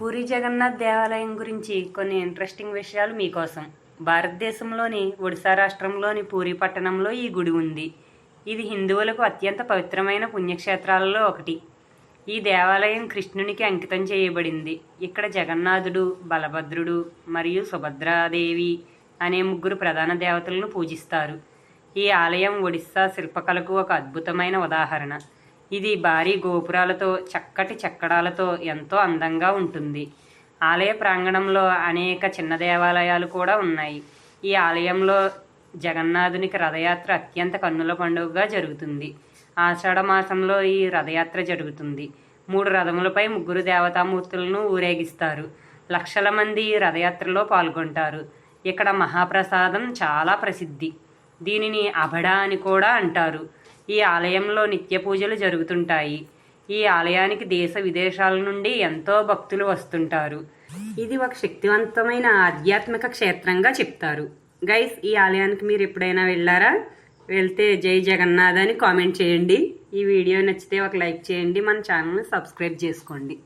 పూరి జగన్నాథ్ దేవాలయం గురించి కొన్ని ఇంట్రెస్టింగ్ విషయాలు మీకోసం. భారతదేశంలోని ఒడిశా రాష్ట్రంలోని పూరి పట్టణంలో ఈ గుడి ఉంది. ఇది హిందువులకు అత్యంత పవిత్రమైన పుణ్యక్షేత్రాలలో ఒకటి. ఈ దేవాలయం కృష్ణునికి అంకితం చేయబడింది. ఇక్కడ జగన్నాథుడు, బలభద్రుడు మరియు సుభద్రాదేవి అనే ముగ్గురు ప్రధాన దేవతలను పూజిస్తారు. ఈ ఆలయం ఒడిశా శిల్పకళకు ఒక అద్భుతమైన ఉదాహరణ. ఇది భారీ గోపురాలతో, చక్కటి చెక్కడాలతో ఎంతో అందంగా ఉంటుంది. ఆలయ ప్రాంగణంలో అనేక చిన్న దేవాలయాలు కూడా ఉన్నాయి. ఈ ఆలయంలో జగన్నాథునికి రథయాత్ర అత్యంత కన్నుల పండుగగా జరుగుతుంది. ఆషాఢ మాసంలో ఈ రథయాత్ర జరుగుతుంది. 3 రథములపై 3 దేవతామూర్తులను ఊరేగిస్తారు. లక్షల మంది ఈ రథయాత్రలో పాల్గొంటారు. ఇక్కడ మహాప్రసాదం చాలా ప్రసిద్ధి. దీనిని అబడా అని కూడా అంటారు. ఈ ఆలయంలో నిత్య పూజలు జరుగుతుంటాయి. ఈ ఆలయానికి దేశ విదేశాల నుండి ఎంతో భక్తులు వస్తుంటారు. ఇది ఒక శక్తివంతమైన ఆధ్యాత్మిక క్షేత్రంగా చెప్తారు. గైస్, ఈ ఆలయానికి మీరు ఎప్పుడైనా వెళ్ళారా? వెళ్తే జై జగన్నాథ్ అని కామెంట్ చేయండి. ఈ వీడియో నచ్చితే ఒక లైక్ చేయండి. మన ఛానల్ని సబ్స్క్రైబ్ చేసుకోండి.